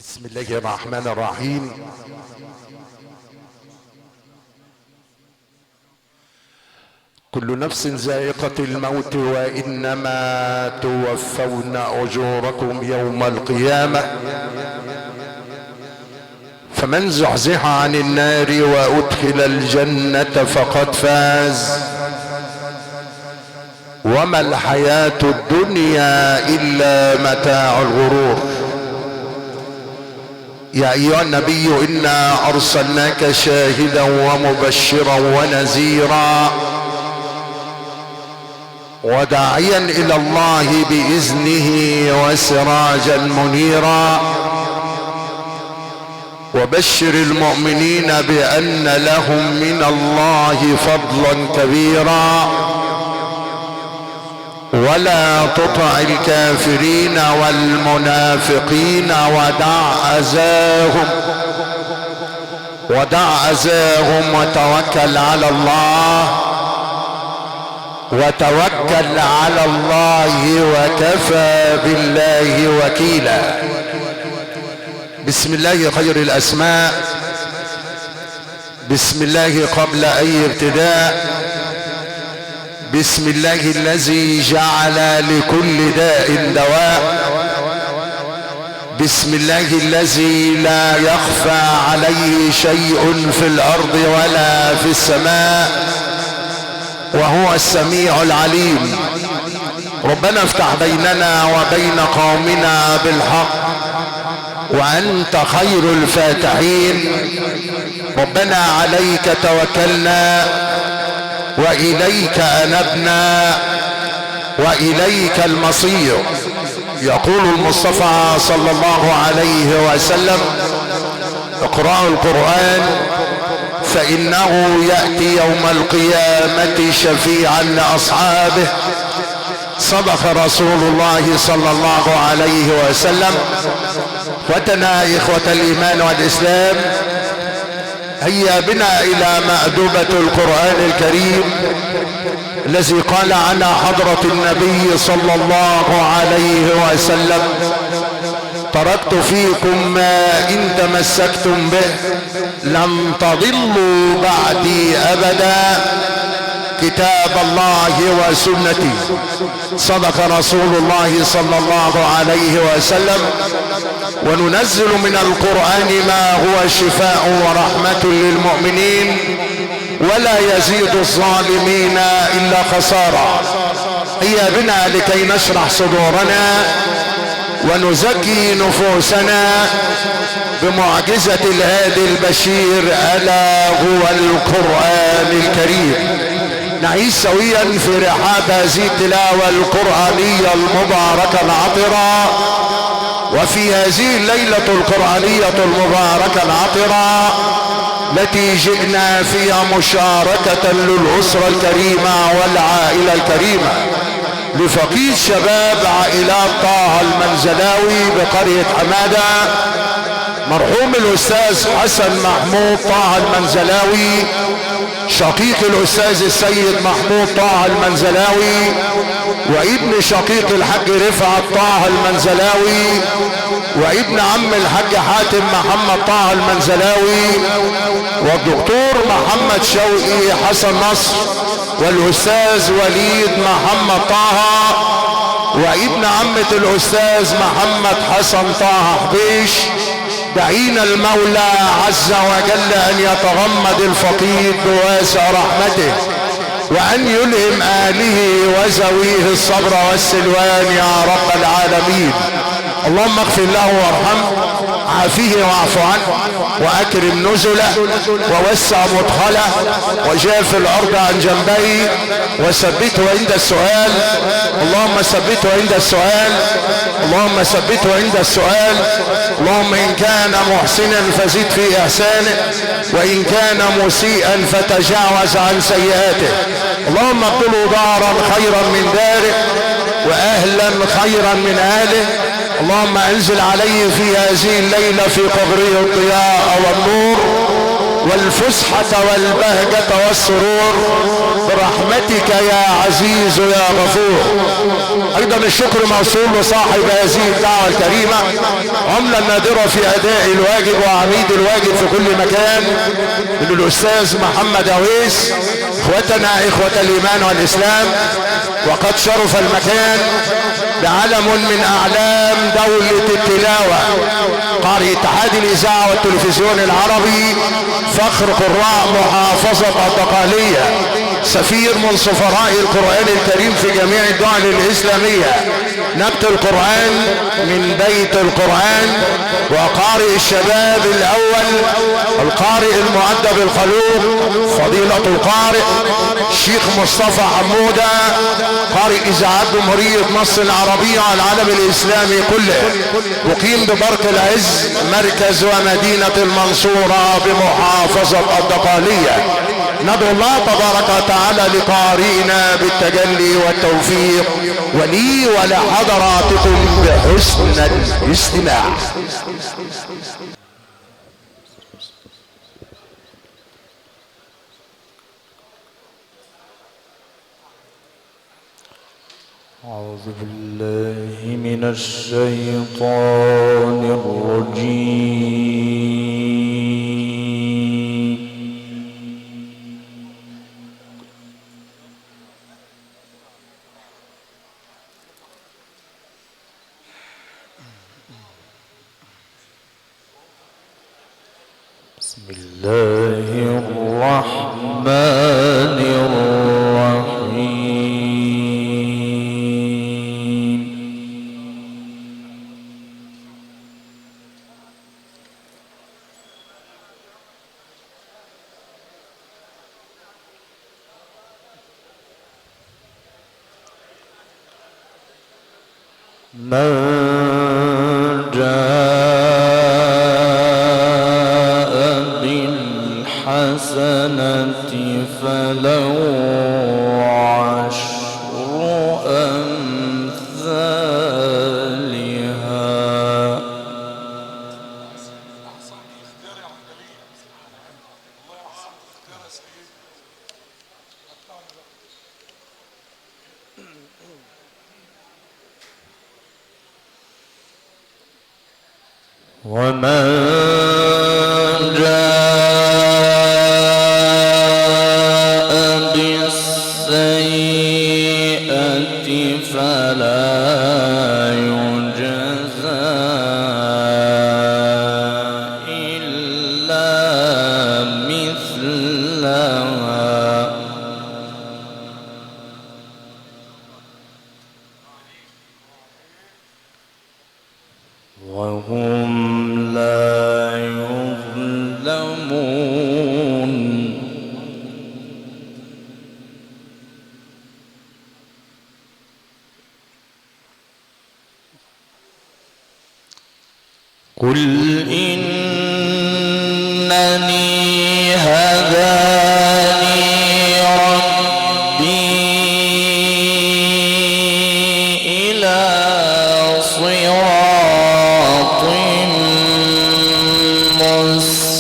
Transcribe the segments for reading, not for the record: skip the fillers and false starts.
بسم الله الرحمن الرحيم. كل نفس ذائقة الموت وإنما توفون أجوركم يوم القيامة، فمن زحزح عن النار وأدخل الجنة فقد فاز، وما الحياة الدنيا إلا متاع الغرور. يا أيها النبي إنا أرسلناك شاهدا ومبشرا ونذيرا وداعيا إلى الله بإذنه وسراجا منيرا، وبشر المؤمنين بأن لهم من الله فضلا كبيرا، ولا تطع الكافرين والمنافقين ودع أذاهم وتوكل على الله وكفى بالله وكيلا. بسم الله خير الأسماء، بسم الله قبل أي ابتداء، بسم الله الذي جعل لكل داء دواء، بسم الله الذي لا يخفى عليه شيء في الأرض ولا في السماء، وهو السميع العليم. ربنا افتح بيننا وبين قومنا بالحق وأنت خير الفاتحين. ربنا عليك توكلنا وإليك أنبنا وإليك المصير. يقول المصطفى صلى الله عليه وسلم: اقرأوا القرآن فإنه يأتي يوم القيامة شفيعا لأصحابه. صدق رسول الله صلى الله عليه وسلم. وتنا إخوة الإيمان والإسلام، هيا بنا إلى مأدبة القرآن الكريم الذي قال عنها حضرة النبي صلى الله عليه وسلم: تركت فيكم ما إن تمسكتم به لم تضلوا بعدي أبدا، كتاب الله وسنتي. صدق رسول الله صلى الله عليه وسلم. وننزل من القرآن ما هو شفاء ورحمة للمؤمنين ولا يزيد الظالمين إلا خسارة. هيا بنا لكي نشرح صدورنا ونزكي نفوسنا بمعجزة الهادي البشير ألا هو القرآن الكريم. نعيش سويا في رحاب هذه التلاوة القرآنية المباركة العطرة، وفي هذه الليلة القرآنية المباركة العطرة التي جئنا فيها مشاركة للأسرة الكريمة والعائلة الكريمة لفقيد شباب عائلات طه المنزلاوي بقرية حمادة، مرحوم الأستاذ حسن محمود طه المنزلاوي شقيق الأستاذ السيد محمود طه المنزلاوي، وابن شقيق الحاج رفعت طه المنزلاوي، وابن عم الحاج حاتم محمد طه المنزلاوي، والدكتور محمد شوقي حسن نصر، والأستاذ وليد محمد طه، وابن عمة الأستاذ محمد حسن طه حبيش. دعينا المولى عز وجل أن يتغمد الفقيد بواسع رحمته، وأن يلهم آله وزويه الصبر والسلوان يا رب العالمين. اللهم اغفر له وارحمه، عافيه واعف عنه، واكرم نزله، ووسع مدخله، وجاف الارض عن جنبيه، وثبته عند السؤال. اللهم ثبته عند السؤال، اللهم ثبته عند السؤال. اللهم ان كان محسنا فزد في احسانه، وان كان مسيئا فتجاوز عن سيئاته. اللهم ابدله دارا خيرا من داره، واهلا خيرا من اهله. اللهم انزل عليه في هذه الليلة في قبره الضياء والنور، والفسحة والبهجة والسرور برحمتك يا عزيز يا غفور. ايضا الشكر موصول لصاحب هذه الدعوة الكريمة، عملة نادرة في اداء الواجب وعميد الواجب في كل مكان، من الاستاذ محمد عويس. اخوتنا اخوة الايمان والاسلام، وقد شرف المكان بعلم من اعلام دولة التلاوة، قارئ اتحاد الاذاعة والتلفزيون العربي، فخر قراء محافظة الدقهلية، سفير من سفراء القرآن الكريم في جميع الدول الاسلامية، نبت القرآن من بيت القرآن، وقارئ الشباب الاول، القارئ المؤدب الخلوق، فضيلة القارئ الشيخ مصطفى حمودة، قارئ اذاعات جمهورية مصر العربية والعالم الاسلامي كله، مقيم ببرك العز مركز ومدينة المنصورة بمحافظة الدقهلية. ندعو الله تبارك وتعالى لقارئنا بالتجلي والتوفيق، ولي ولحضراتكم بحسن الاستماع. أعوذ بالله من الشيطان الرجيم. بسم الله الرحمن الرحيم. من جاء بالحسنة فله عشر أمثالها. ومن جاء بالسيئة فلا يجزى إلا مثلها وهم لا يظلمون. قل إنني هداني ربي إلى صراط مستقيم.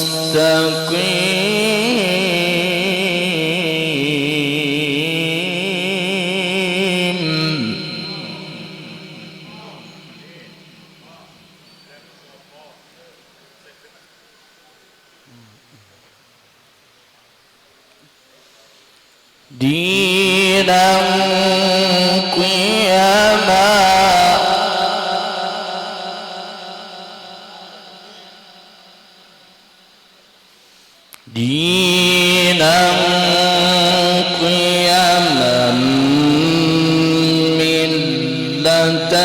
دينا قيما دينا قيما ملة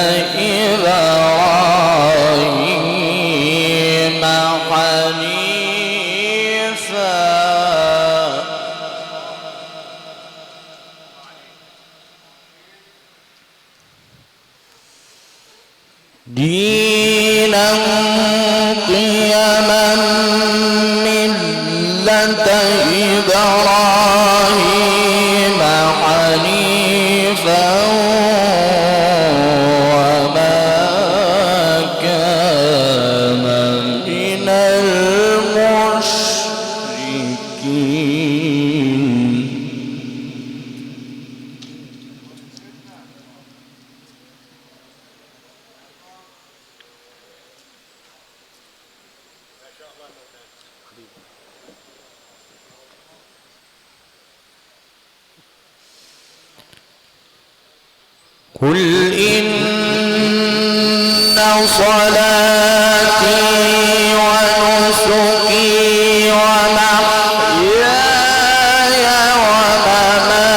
إبراهيم حنيفا دينا قيما ملة إبراهيم حنيفا وما كان من المشركين. قل إن صلاتي ونسكي ومحياي ومماتي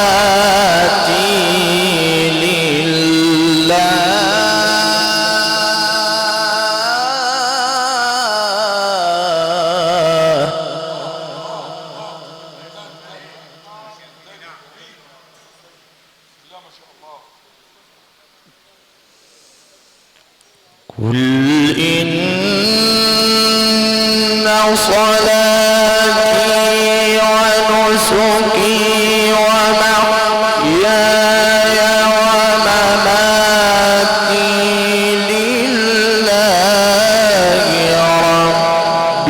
لله قل إن صلاتي ونسكي ومحياي ومماتي لله رب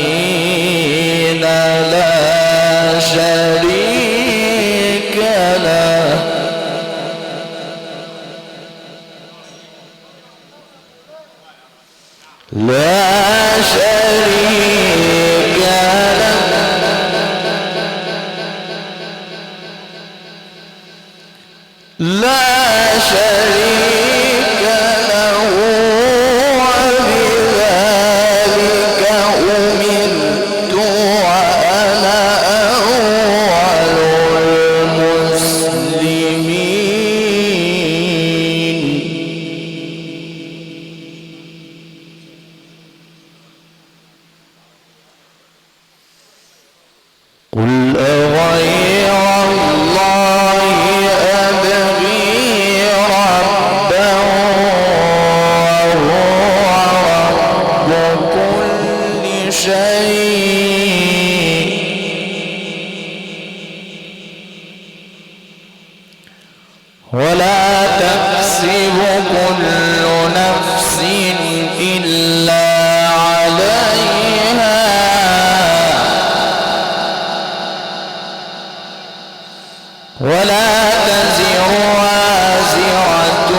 العالمين لا شريك له لا شريك له لا شريك له وبذلك أمرت وأنا أول المسلمين قل أغير الله أبغي ربا وهو رب كل شيء ولا تكسب كل نفس إلا عليها ولا تزر وازرة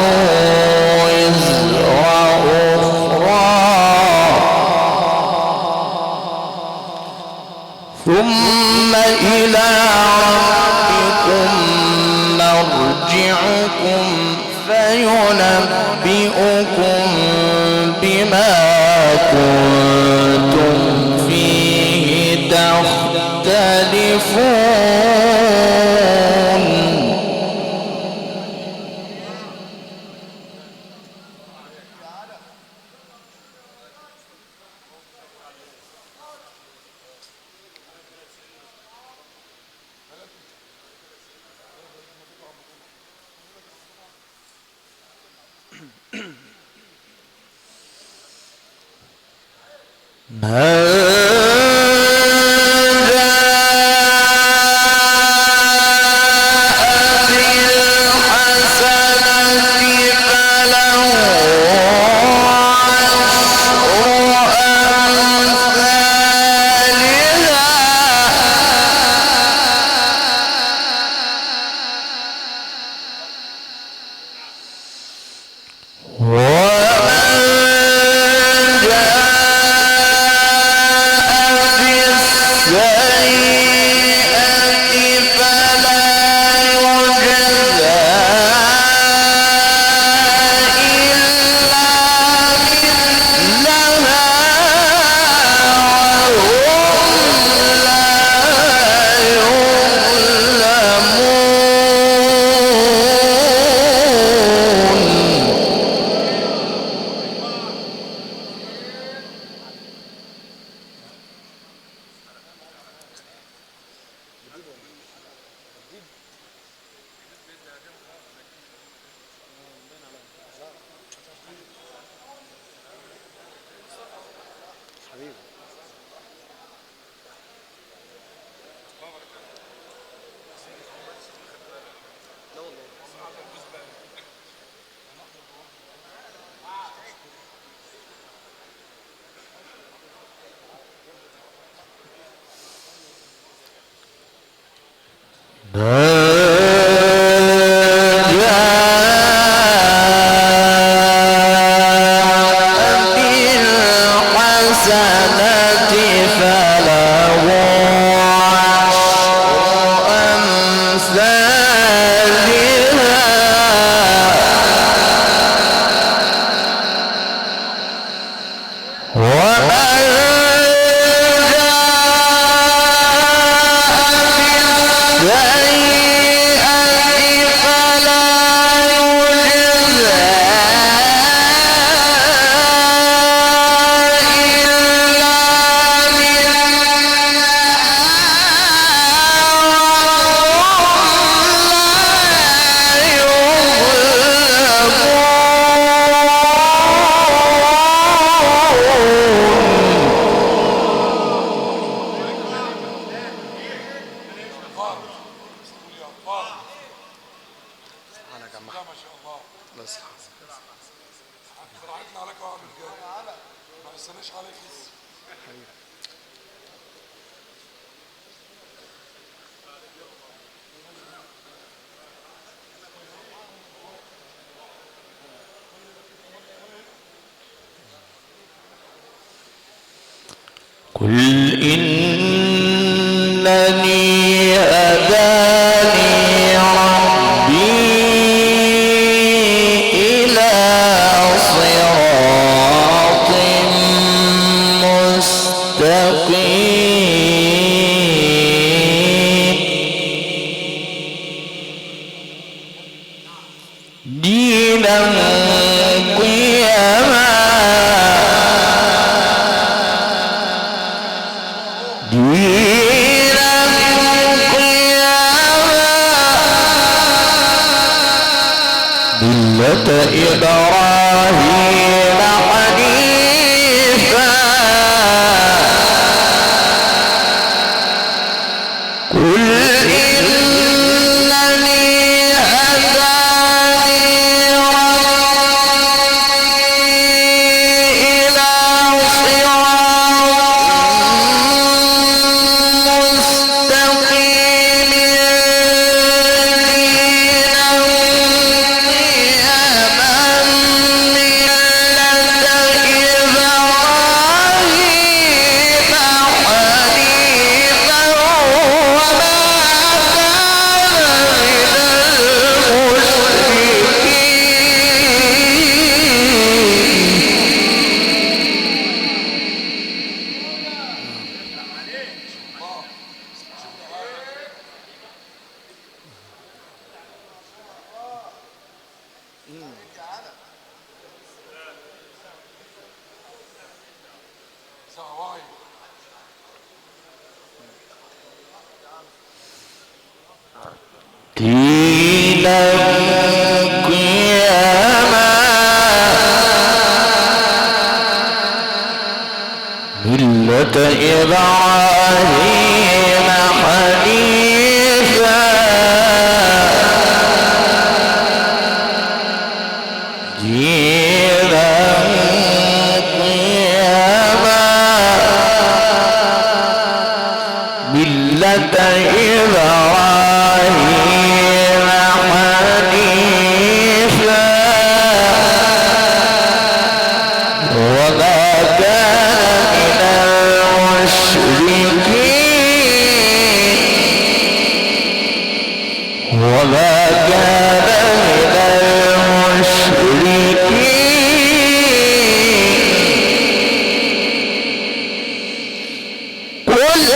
وزر أخرى ثم إلى ربكم مرجعكم فينبئكم بما كنتم فيه تختلفون عليك واعمل كده ما يستناش عليك لسه. قل إنني هداني ربي إلى صراط مستقيم دينا قيما ملة إبراهيم حنيفا قل إنني هداني ربي إلى صراط مستقيم دينا قيما ملة إبراهيم حنيفا دينا قيما ملة إبراهيم حنيفا وما كان من المشركين وما كان من المشركين قل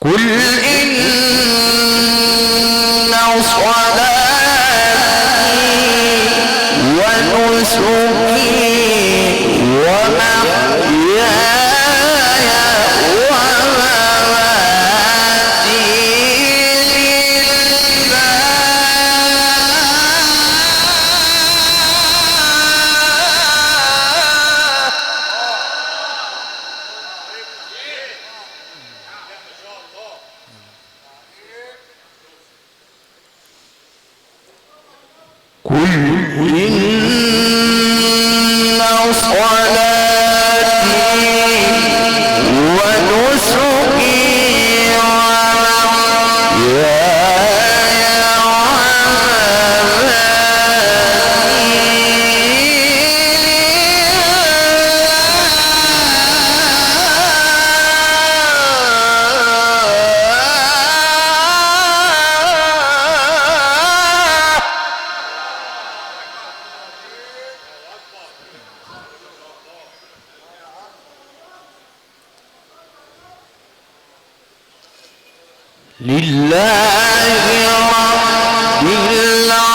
قل إن صلاتي ونسكي ومحياي ومماتي لله لله رب العالمين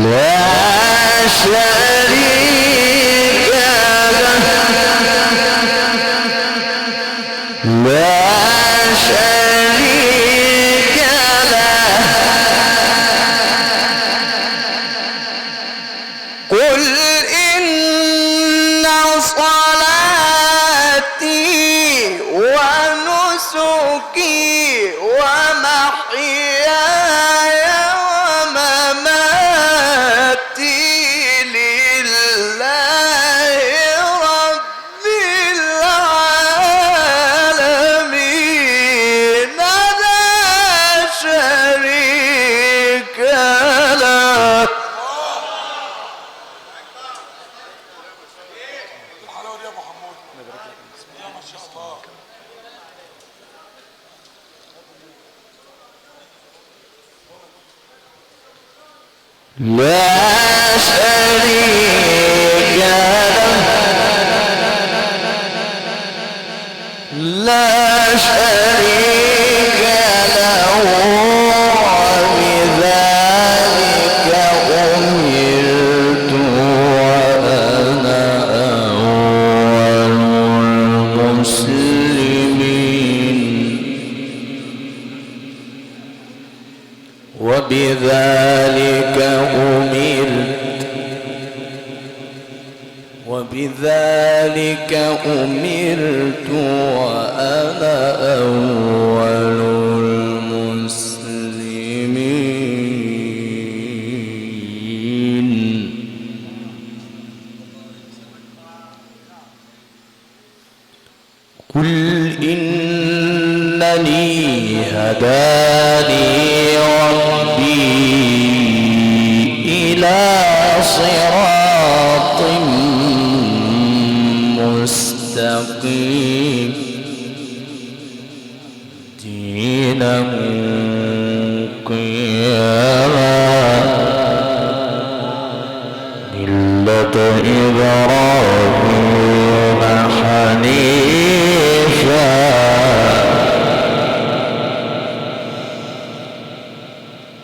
لا شريك له لا شريك له قل إن صلاتي ونسكي ومحياي ومماتي لله رب العالمين لا شريك له. الحلاوه دي يا ابو حمود. بسم الله ما شاء الله. لا شريك له لا شريك له وبذلك أمرت وأنا أول المسلمين وبذلك أمرت وأنا أول المسلمين. قل إنني هداني ربي إلى صراط مستقيم دينا قيما ملة إبراهيم حنيفا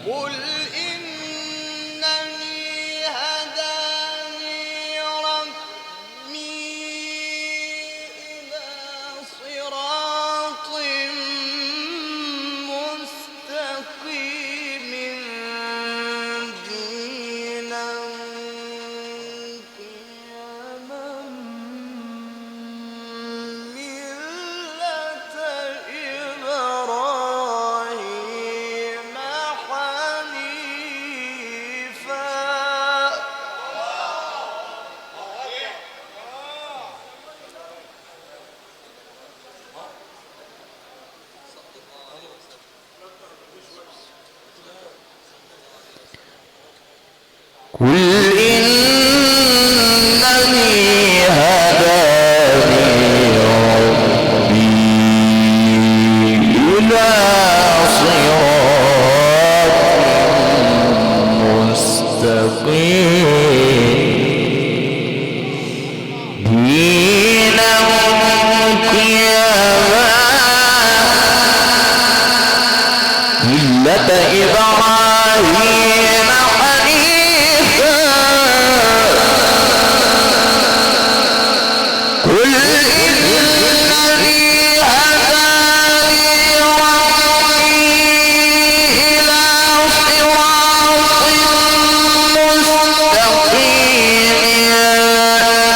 قل إنني هداني ربي إلى صراط مستقيم دينا قيما ملة إبراهيم حنيفا. قل إنني هداني ربي إلى صراط مستقيم دينا قيما ملة إبراهيم حنيفا. قل إنني هداني ربي إلى صراط مستقيم دينا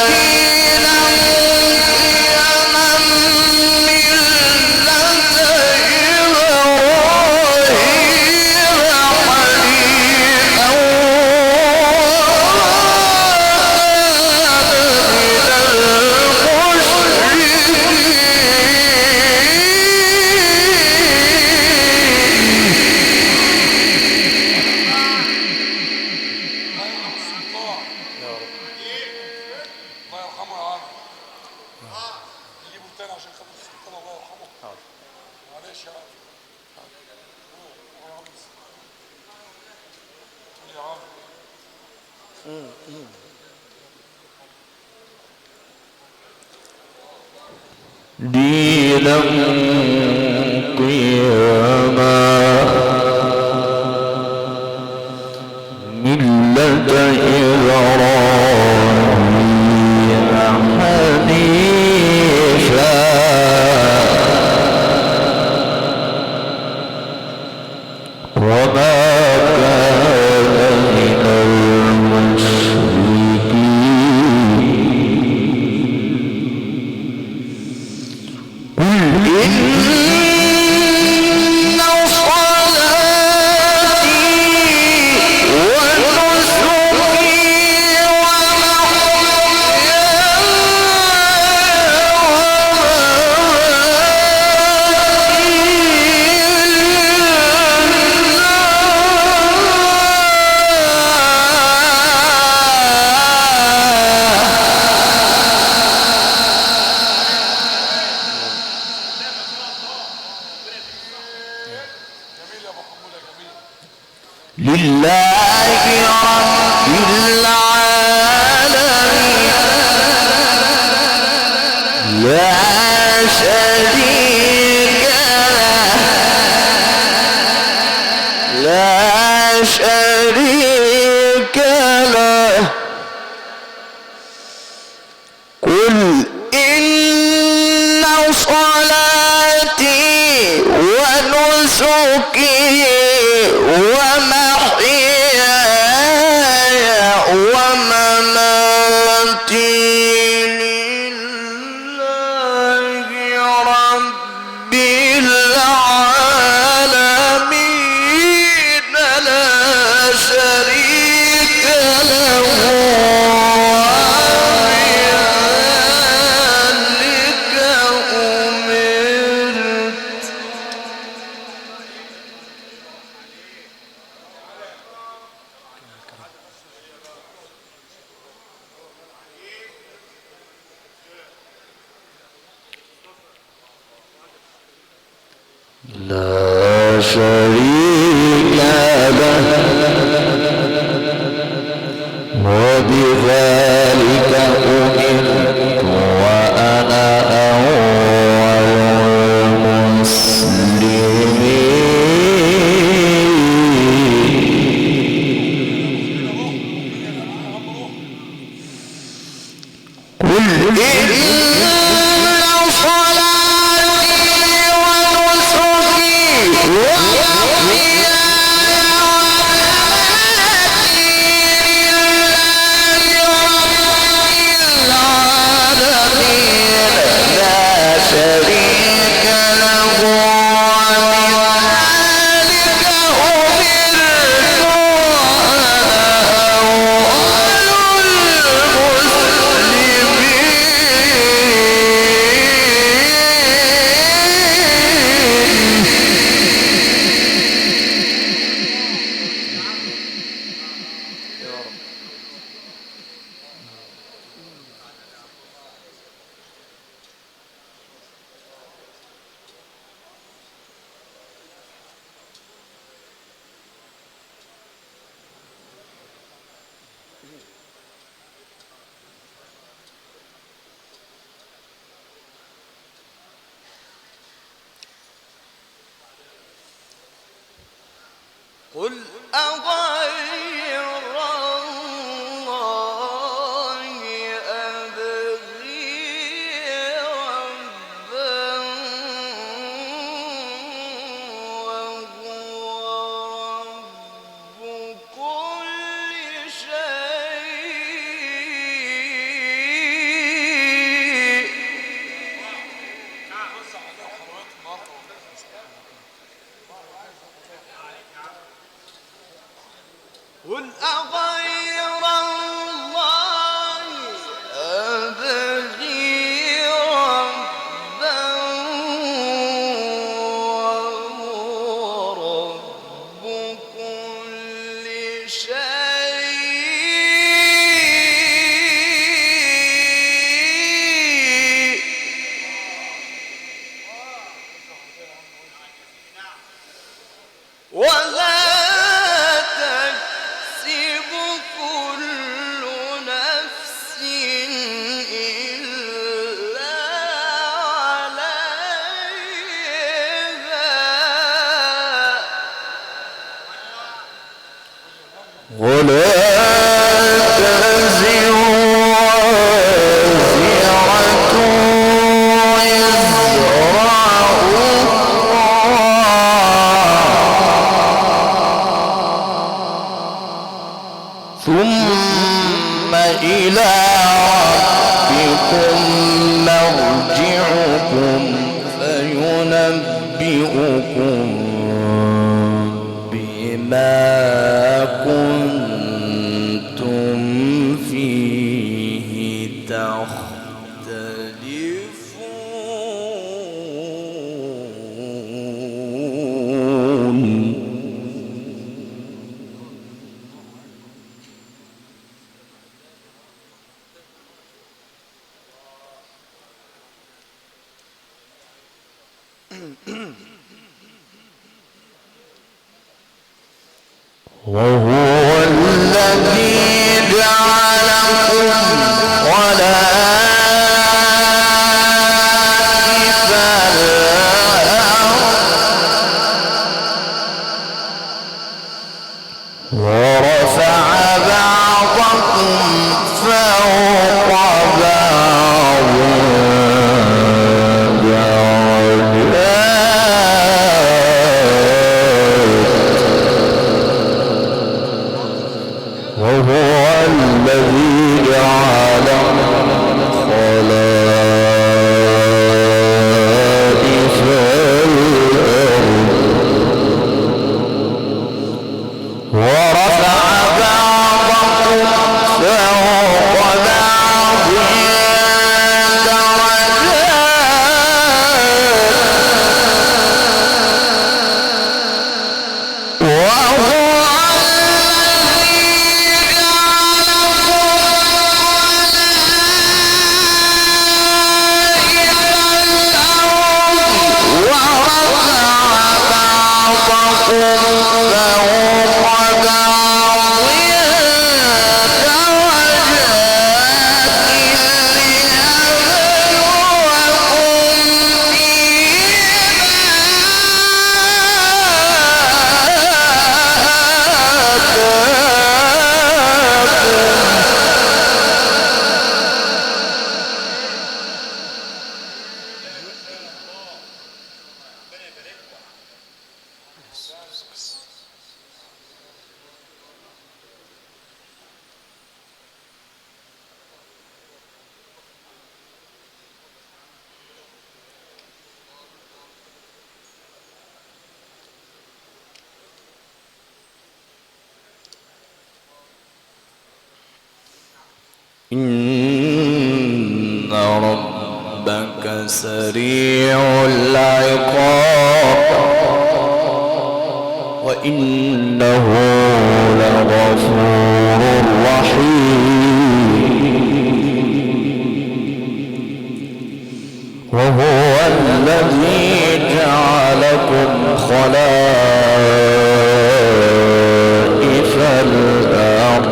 قيما ملة الله يرحمه يا عم. نجيبه تاني عشان خاطر السلطان الله يرحمه. معلش يا عم. يا عم. دينا قيما ملة إبراهيم حنيفا وما كان من المشركين قل إن لله رب العالمين لا شريك له لا شريك له قل إن صلاتي ونسكي ومحياي ومماتي لله رب العالمين لا شريك له وبذلك أمرت لا شريك له وبذلك أمرت وأنا أول المسلمين قل إن قل أغير الله أبغي ربا وهو رب كل شيء إلى ربكم مرجعكم فينبئكم بما كنتم فيه تختلفون. وهو الذي جعلكم خلائف الأرض ورفع بعضكم فوق بعض وهو الذي جعل خلائف الأرض ورفع بعضكم فوق بعض درجات وهو إن ربك سريع العقاب وإنه لغفور رحيم وهو الذي جعلكم خلائف الأرض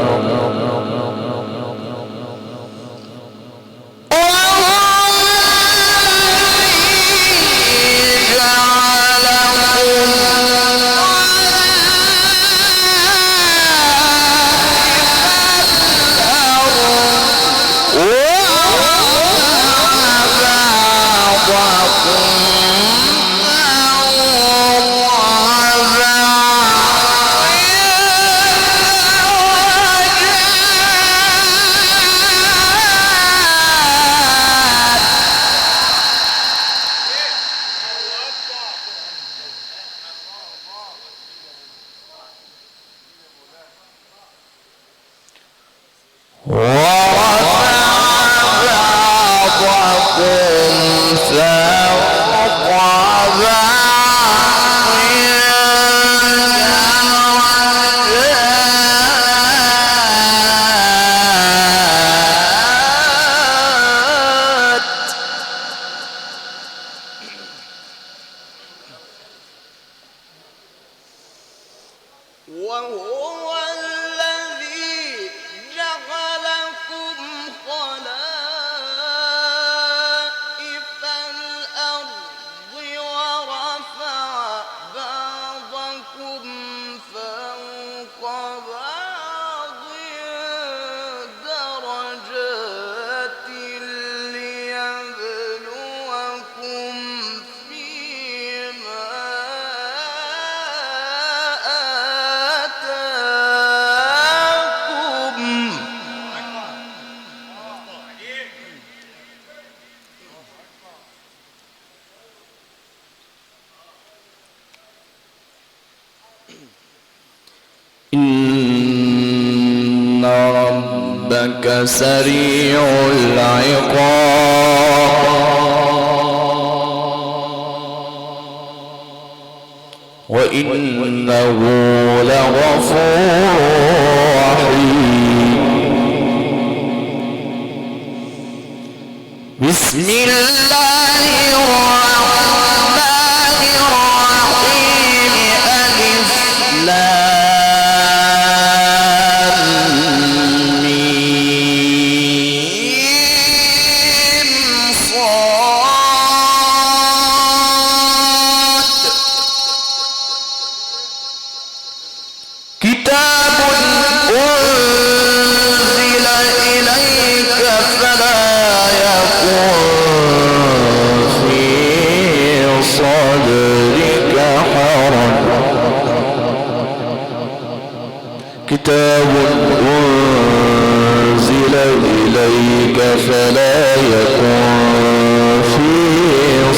ربك سريع العقاب وإنه لغفور رحيم. بسم الله الرحمن الرحيم. ألف لام ميم صاد. كتاب أنزل إليك فلا يكن في صدرك حرج. كتاب أنزل إليك فلا يكن في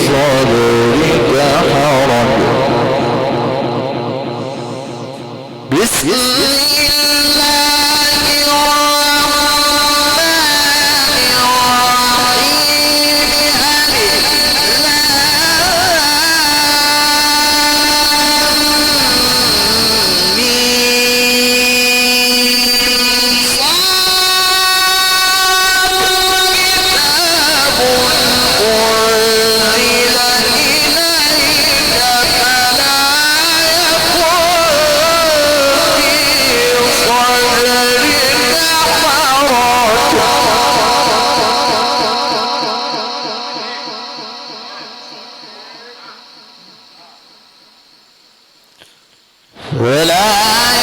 صدرك حرج. بسم الله الرحمن الرحيم. ألف لام ميم صاد. كتاب أنزل إليك فلا ولا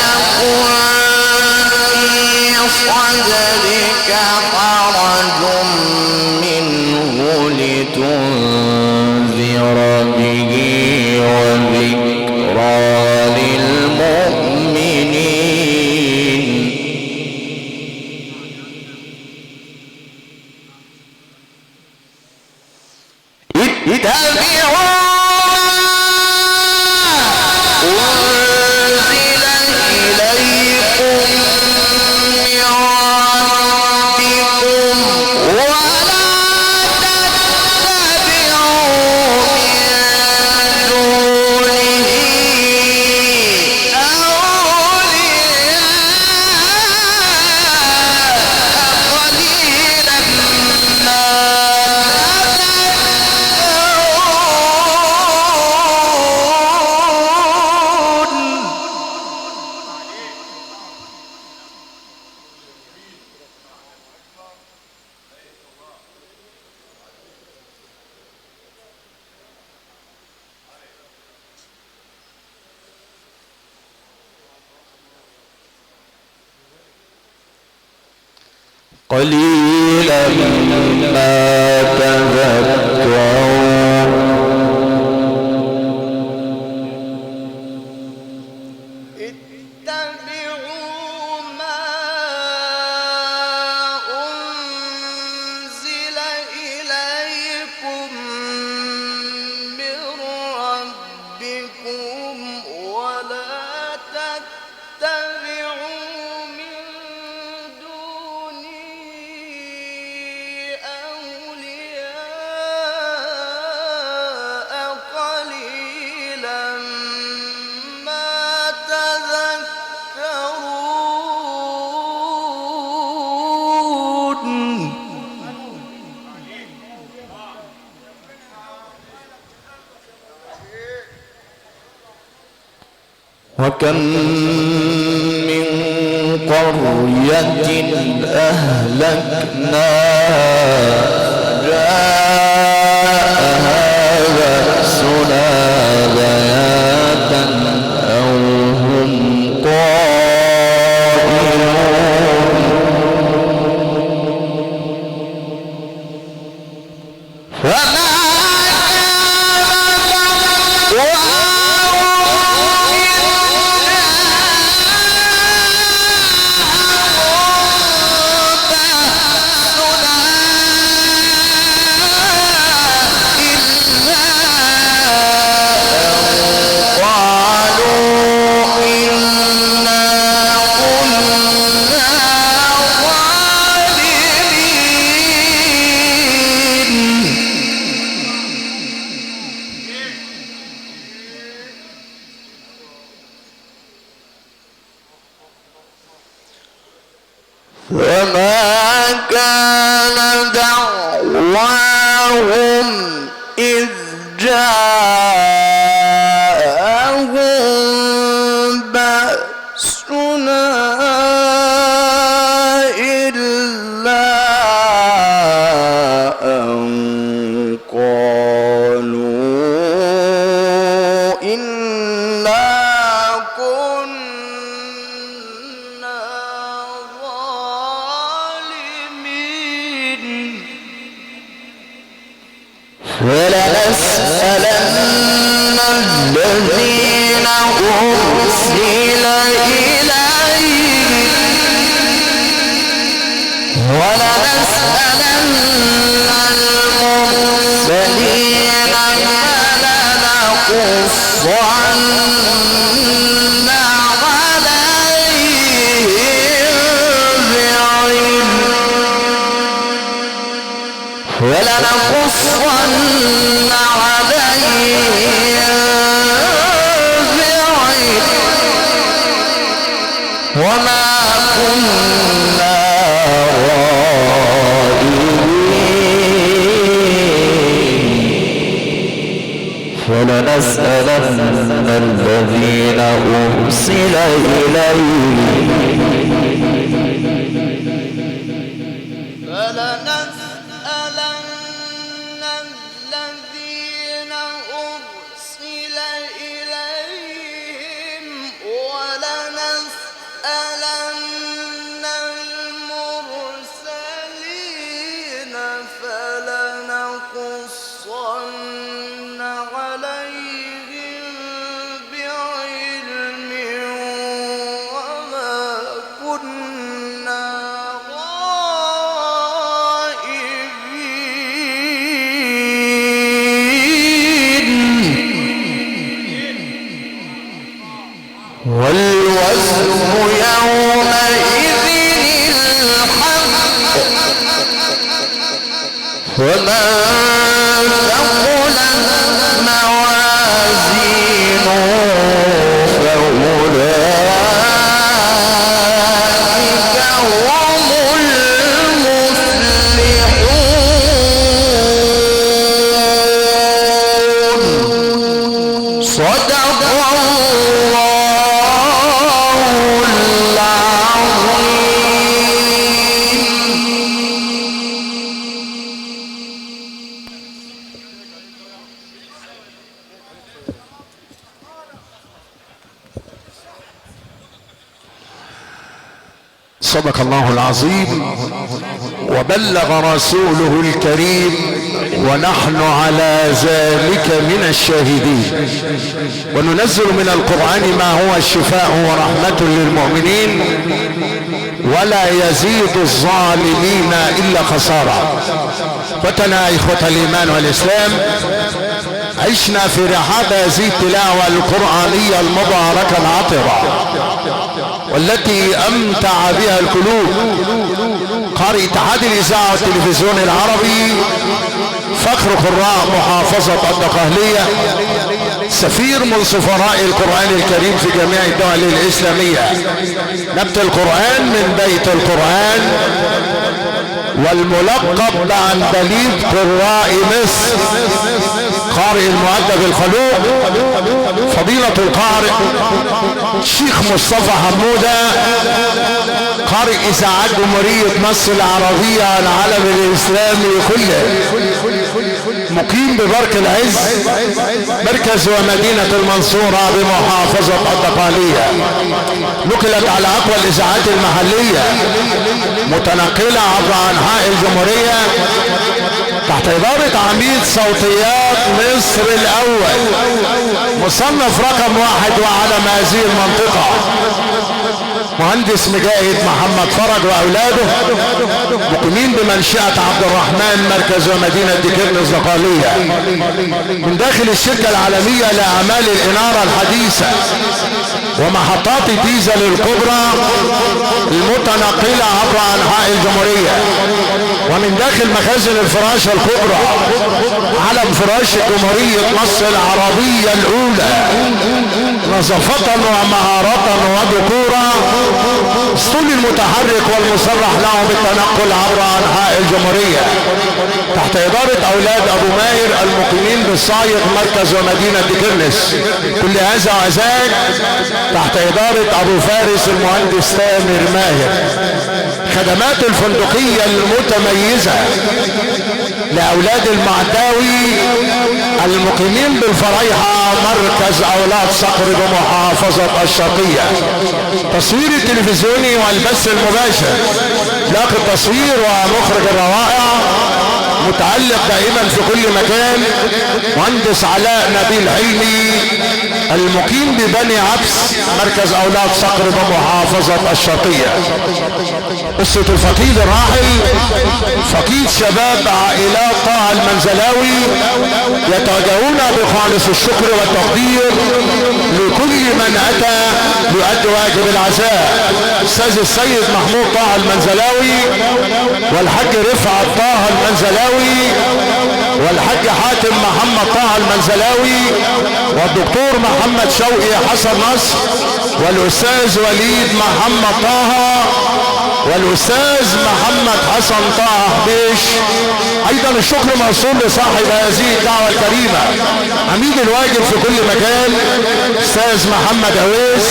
يكن في صدرك حرج منه لتنذر به وذكرى للمؤمنين. اتبعوا قليلا ما تذكرون. اتبعوا ما أنزل إليكم من ربكم ولا تتبعوا من دونه أولياء قليلا ما تذكرون. وكم من قرية أهلكناها جاءها بأسنا بياتا أو هم قائلون. فما كان فما كان دعواهم إذ جاءهم بأسنا إلا أن قالوا إنا كنا ظالمين ولنسألن الذين أرسل إليهم ولنسألن المرسلين فلنقصن وما كنا غائبين فلنسألن الذين أرسل إليهم والوزن يومئذ الحق فمن ثقلت موازينه فأولئك هم المفلحون صدق صدق الله العظيم وبلغ رسوله الكريم ونحن على ذلك من الشاهدين وننزل من القرآن ما هو شفاء ورحمة للمؤمنين ولا يزيد الظالمين إلا خسارة. فتنا إخوة الإيمان والإسلام، عشنا في رحاب هذه التلاوة القرآنية المباركة العطرة والتي أمتع بها القلوب. قارئ اتحاد الإذاعة والتلفزيون العربي، فخر قراء محافظة الدقهلية، سفير من سفراء القرآن الكريم في جميع الدول الإسلامية، نبت القرآن من بيت القرآن والملقب بعندليب قراء مصر، قارئ المؤدب الخلوق فضيلة القارئ الشيخ مصطفى حمودة، قارئ إذاعات جمهورية مصر العربية والعالم الإسلامي كله، مقيم ببرك العز مركز ومدينة المنصورة بمحافظة الدقهلية، نقلت على أقوى الإذاعات المحلية، متنقلة عبر أنحاء الجمهورية تحت إدارة عميد صوتيات مصر الأول، مصنف رقم 1 وعلم هذه المنطقة، مهندس مجاهد محمد فرج وأولاده، مقيمين بمنشأة عبد الرحمن مركز ومدينة دكرن الزقالية، من داخل الشركة العالمية لأعمال الإنارة الحديثة ومحطات ديزل الكبرى المتنقلة عبر أنحاء الجمهورية، ومن داخل مخازن الفراش الكبرى علم فراش جمهورية مصر العربية الأولى، نظافة ومهارة وذكورا، اسطول المتحرك والمصرح له بالتنقل عبر انحاء الجمهورية، تحت ادارة اولاد ابو ماهر المقيمين بالصايغ مركز ومدينة كرنس. كل هذا وذاك تحت ادارة ابو فارس المهندس تامر ماهر. خدمات الفندقية المتميزة لاولاد المعداوي المقيمين بالفريحة مركز اولاد صقر بمحافظة الشرقية. تصوير التلفزيوني والبث المباشر، لاقي التصوير ومخرج الروائع متعلق دائما في كل مكان مهندس علاء نبيل حلمي المقيم ببني عبس مركز اولاد صقر بمحافظة الشرقية. قصة الفقيد الراحل فقيد شباب عائلات طه المنزلاوي يتوجهون بخالص الشكر والتقدير لكل من اتى يؤدي واجب العزاء. استاذ السيد محمود طه المنزلاوي والحاج رفعت طه المنزلاوي والحاج حاتم محمد طه المنزلاوي والدكتور محمد شوقي حسن نصر والاستاذ وليد محمد طه والاستاذ محمد حسن طه حبيش. ايضا الشكر موصول لصاحب هذه الدعوة الكريمة عميد الواجب في كل مكان استاذ محمد عويس.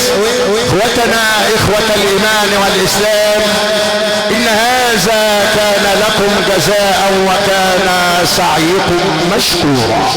اخوتنا اخوة الايمان والاسلام، ان هذا كان لكم جزاء وكان سعيكم مشكورا.